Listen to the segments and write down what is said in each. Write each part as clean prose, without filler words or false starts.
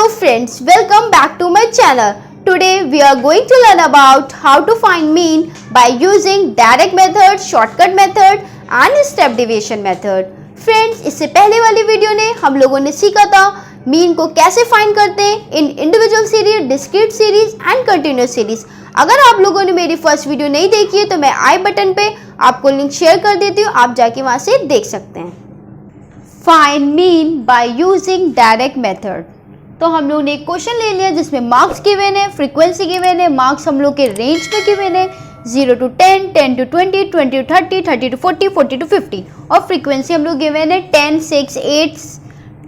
Hello friends, welcome back to my channel. Today we are going to learn about how to find mean by using direct method, shortcut method and step deviation method. Friends, इससे पहले वाली video ने हम लोगों ने सीखा था mean को कैसे फाइंड करते हैं in individual series, discrete series and continuous series. अगर आप लोगों ने मेरी फर्स्ट वीडियो नहीं देखी है तो मैं आई बटन पे आपको लिंक शेयर कर देती हूँ, आप जाके वहां से देख सकते हैं. Find mean by using direct method. तो हम लोगों ने एक क्वेश्चन ले लिया जिसमें मार्क्स गिवन है, फ्रीक्वेंसी गिवन है, मार्क्स हम लोग के रेंज में गिवन है 0 to 10, 10 to 20, 20 to 30, 30 to 40, 40 to 50 और फ्रीक्वेंसी हम लोग गिवन है 10, 6, 8,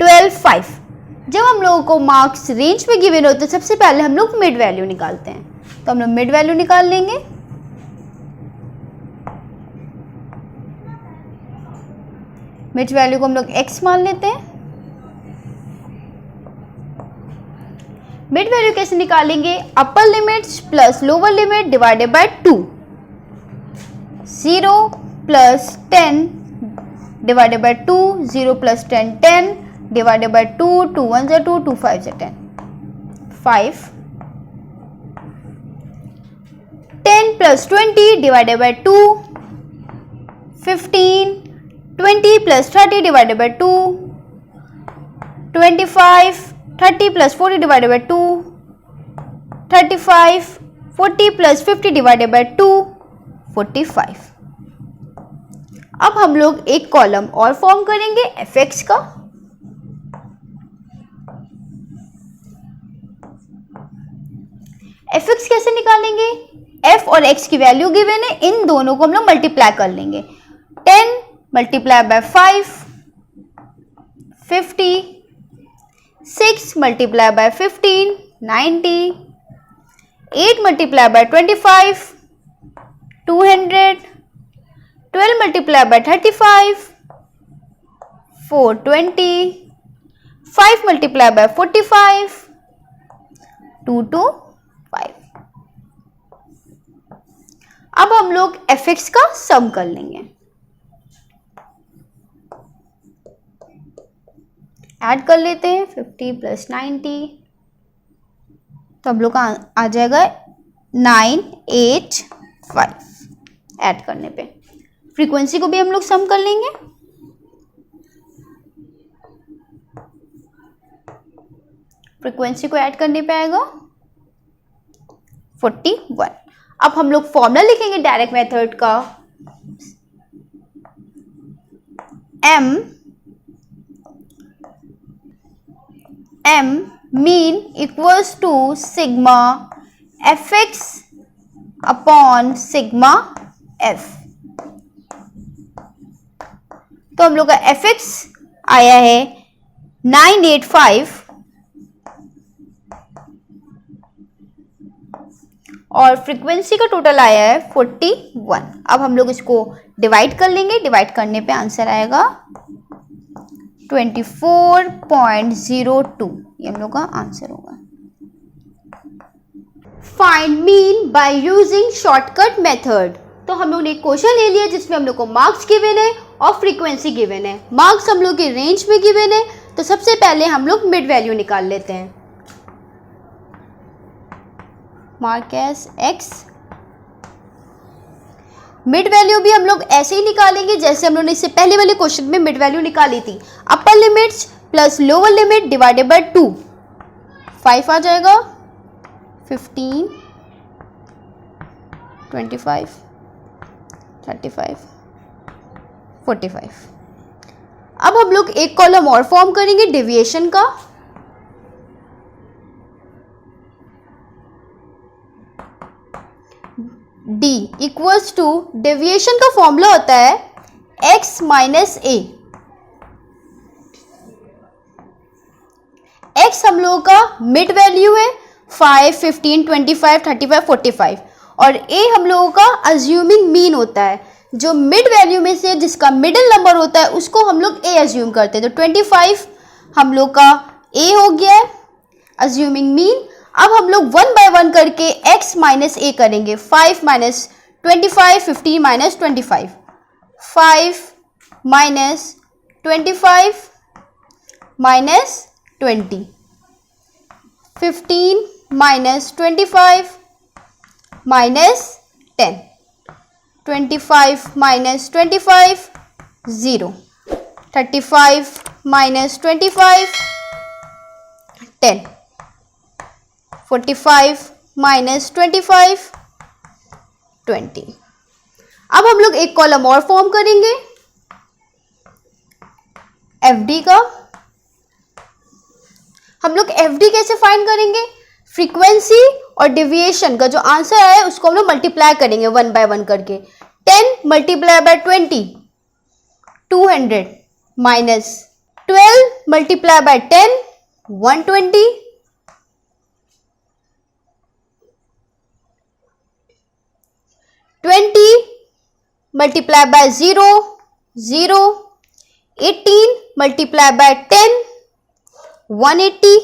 12, 5. जब हम लोगों को मार्क्स रेंज में गिवन होते हैं सबसे पहले हम लोग मिड वैल्यू निकालते हैं. तो हम लोग मिड वैल्यू निकाल लेंगे. मिड वैल्यू को हम लोग x मान लेते हैं. मिड वैल्यू कैसे निकालेंगे? अपर limits plus lower limit divided by 2. 0 plus 10 divided by 2, 0 plus 10 10 divided by 2, 2 1 2, 2 5 10, 5. 10 plus 20 divided by 2, 15. 20 plus 30 divided by 2, 25. 30 plus 40 divided by 2, 35. 40 plus 50 divided by 2, 45. अब हम लोग एक कॉलम और फॉर्म करेंगे fx का. fx कैसे निकालेंगे? f और x की वैल्यू गिवन है, इन दोनों को हम लोग मल्टीप्लाई कर लेंगे. 10 multiply by 5, 50. 6 multiplied by 15, 90. 8 multiplied by 25, 200. 12 multiplied by 35, 420. 5 multiplied by 45, 225. अब हम लोग fx का सम कर लेंगे. ऐड कर लेते हैं 50 प्लस 90, तो हम लोग का आ जाएगा 985. ऐड करने पे फ्रीक्वेंसी को भी हम लोग सम कर लेंगे. फ्रीक्वेंसी को ऐड करने पे आएगा 41. अब हम लोग फॉर्मूला लिखेंगे डायरेक्ट मेथड का. m mean equals to sigma fx upon sigma f. तो हम लोग का fx आया है 985 और फ्रीक्वेंसी का टोटल आया है 41. अब हम लोग इसको डिवाइड कर लेंगे. डिवाइड करने पे आंसर आएगा 24.02. ये हम लोग का आंसर होगा. Find mean by using shortcut method. तो हम लोग ने एक क्वेश्चन ले लिया जिसमें हम लोग को मार्क्स गिवन है और फ्रीक्वेंसी गिवन है. मार्क्स हम लोग के रेंज में गिवन है, तो सबसे पहले हम लोग मिड वैल्यू निकाल लेते हैं. Mark as x. Mid value भी हम लोग ऐसे ही निकालेंगे जैसे हम लोगों ने इससे पहले वाले क्वेश्चन में मिड वैल्यू निकाली थी. अपर limits plus lower limit divided by 2. 5 आ जाएगा. 15, 25, 35, 45. अब हम लोग एक कॉलम और फॉर्म करेंगे डेविएशन का. d इक्वल्स टू डेविएशन का फॉर्मूला होता है x माइनस a. x हम लोगों का मिड वैल्यू है 5, 15, 25, 35, 45 और a हम लोगों का अज्यूमिंग मीन होता है. जो मिड वैल्यू में से जिसका मिडिल नंबर होता है उसको हम लोग a अज्यूम करते हैं. तो 25 हम लोग का a हो गया है अज्यूमिंग मीन. अब हम लोग 1 बाय 1 करके x माइनस a करेंगे. 5 minus 25, 15 minus 25, 5 minus 25 minus 20. 15 minus 25 minus 10. 25 minus 25 0. 35 minus 25 10. 45 minus 25 20. अब हम लोग एक कॉलम और फॉर्म करेंगे एफडी का। हम लोग एफडी कैसे फाइंड करेंगे? फ्रीक्वेंसी और डेविएशन का जो आंसर है उसको हम लोग मल्टीप्लाई करेंगे 1 बाय 1 करके। 10 multiply by 20 200 minus 12 multiply by 10 120 20 multiply by 0 0 18 multiply by 10 180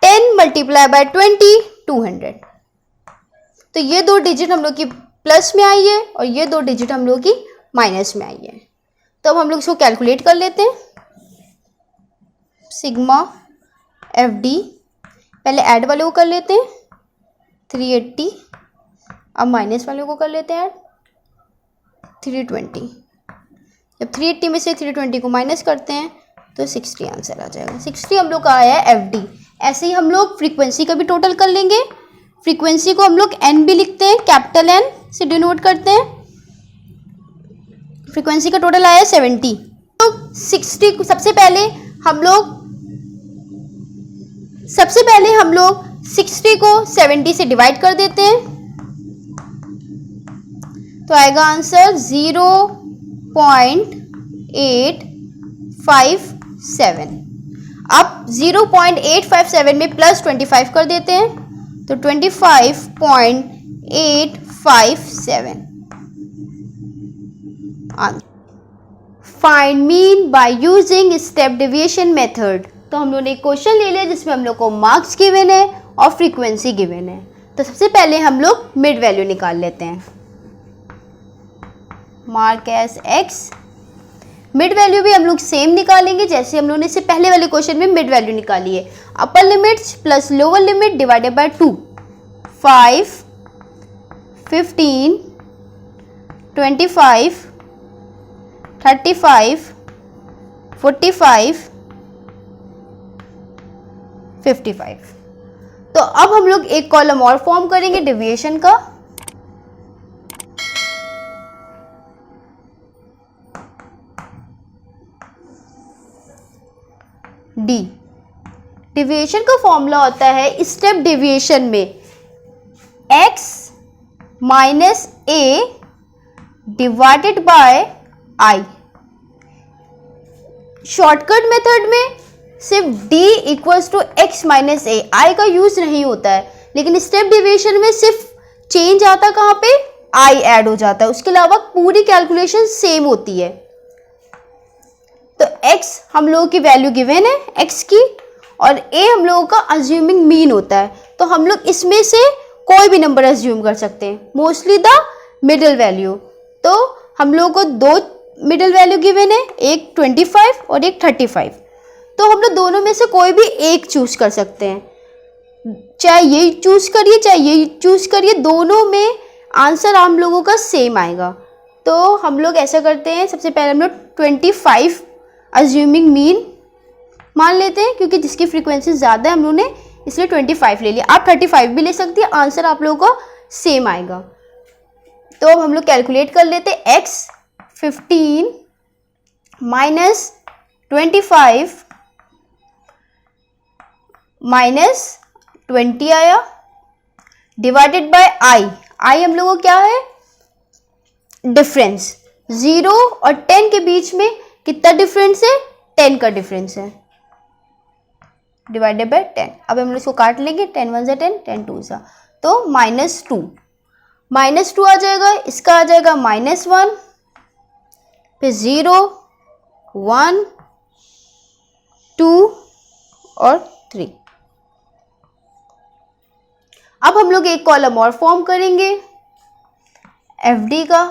10 multiply by 20 200। तो ये दो डिजिट हम लोग की प्लस में आई है और ये दो डिजिट हम लोग की माइनस में आई है। तो अब हम लोग इसको कैलकुलेट कर लेते हैं। सिग्मा एफ डी, पहले ऐड वाले को कर लेते हैं 380, अब माइनस वाले को कर लेते हैं ऐड 320। जब 380 में से 320 को माइनस करते हैं तो 60 आंसर आ जाएगा। 60 हम लोग का आया है एफ डी। ऐसे ही हम लोग फ्रीक्वेंसी का भी टोटल कर लेंगे। फ्रीक्वेंसी को हम लोग एन भी लिखते हैं, कैपिटल एन से डिनोट करते हैं। फ्रीक्वेंसी का टोटल आया है 70। तो 60 सबसे पहले हम लोग 60 को 70 से डिवाइड कर देते हैं तो आएगा आंसर 0.857। अब 0.857 में प्लस 25 कर देते हैं तो 25.857 answer. Find mean by using step deviation method. तो हम लोगों ने एक क्वेश्चन ले लिया जिसमें हम लोग को मार्क्स गिवन है और फ्रीक्वेंसी गिवन है। तो सबसे पहले हम लोग मिड वैल्यू निकाल लेते हैं। Mark S x. Mid value भी हम लोग सेम निकालेंगे जैसे हम लोगों ने इससे पहले वाले क्वेश्चन में मिड वैल्यू निकाली है। अपर limits plus lower limit divided by 2। 5 15 25 35 45 55। तो अब हम लोग एक कॉलम और फॉर्म करेंगे डेविएशन का। डी। डेविएशन का फॉर्मूला होता है स्टेप डेविएशन में x minus a divided by i। Shortcut method में सिर्फ d equals to x minus a, i का यूज नहीं होता है, लेकिन स्टेप डेविएशन में सिर्फ चेंज आता है कहाँ पे, i ऐड हो जाता है। उसके अलावा पूरी कैलकुलेशन सेम होती है। तो x हम लोगों की वैल्यू गिवन है x की और a हम लोगों का अज्यूमिंग मीन होता है। तो हम लोग इसमें से कोई भी नंबर अज्यूम कर सकते हैं, मोस्टली द मिडिल वैल्यू। तो हम लोगों को दो मिडिल वैल्यू गिवन है, एक 25 और एक 35। तो हम लोग दोनों में से कोई भी एक चूज कर सकते हैं, चाहे ये चूज करिए चाहे ये चूज करिए, दोनों में आंसर हम लोगों का सेम आएगा। तो हम लोग ऐसा करते हैं, सबसे पहले हम लोग 25 अज्यूमिंग मीन मान लेते हैं क्योंकि जिसकी फ्रीक्वेंसी ज़्यादा है हम लोगों ने इसलिए 25 ले लिया। आप 35 भी ले सकती है, आंसर आप लोगों का सेम आएगा। तो अब हम लोग कैलकुलेट कर लेते हैं। x 15 माइनस 25 माइनस 20 आया डिवाइडेड बाय i। i हम लोगों को क्या है, डिफरेंस। 0 और 10 के बीच में कितना डिफरेंस है, 10 का डिफरेंस है डिवाइडेड बाय 10। अब हम इसको काट लेंगे, 10 1 ज़ा 10, 10 2 ज़ा, तो -2 आ जाएगा। इसका आ जाएगा -1, फिर 0 1 2 और 3। अब हम लोग एक कॉलम और फॉर्म करेंगे एफडी का।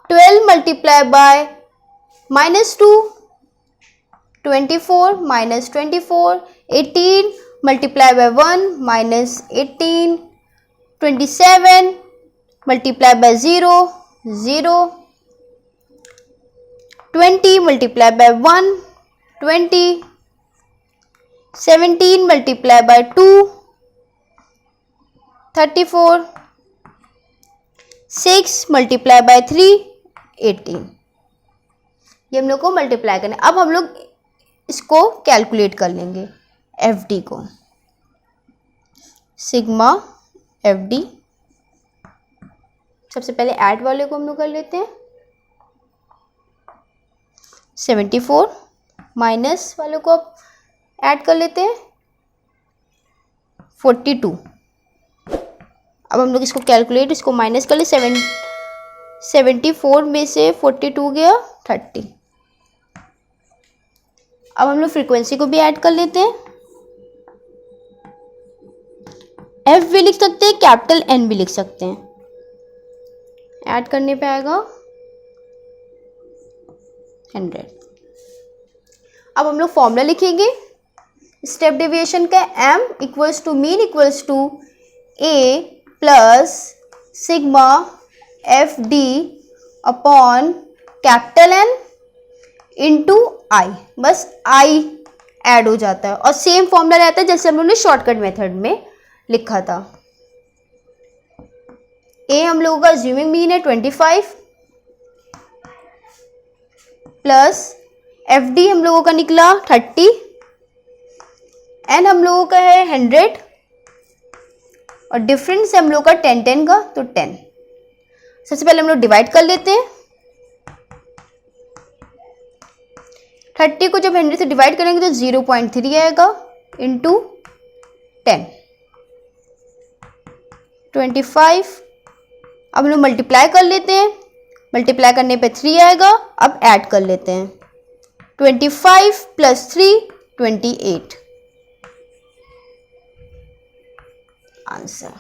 12 multiply by -2 24 minus 24, 18 multiply by 1 minus 18, 27 multiply by 0, 0, 20 multiply by 1, 20, 17 multiply by 2, 34, 6 multiply by 3, 18. ये हम लोग को मल्टीप्लाई करना है. अब हम लोग इसको कैलकुलेट कर लेंगे एफ डी को. सिग्मा एफ डी, सबसे पहले ऐड वाले को हम लोग कर लेते हैं. 74 माइनस वाले को ऐड कर लेते हैं 42. अब हम लोग इसको कैलकुलेट, इसको माइनस कर ले. 74 में से 42 गया 30. अब हम लोग फ्रीक्वेंसी को भी ऐड कर लेते हैं. एफ भी लिख सकते हैं, कैपिटल एन भी लिख सकते हैं. ऐड करने पे आएगा 100. अब हम लोग फॉर्मूला लिखेंगे स्टेप डेविएशन का. M equals to mean equals to A plus sigma F D upon capital N into I. बस आई ऐड हो जाता है और सेम फॉर्मूला रहता है जैसे हम लोग ने शॉर्टकट मेथड में लिखा था. ए हम लोगों का अज्यूमिंग मीन है 25 प्लस एफ डी हम लोगों का निकला 30, एन हम लोगों का है 100 और डिफरेंस है हम लोगों का 10 का, तो 10. सबसे पहले हम लोग डिवाइड कर लेते हैं. 30 को जब 100 से डिवाइड करेंगे तो 0.3 आएगा इंटू 10, 25. अब हम लोग मल्टीप्लाई कर लेते हैं. मल्टीप्लाई करने पे 3 आएगा. अब ऐड कर लेते हैं. 25 प्लस 3 28 आंसर.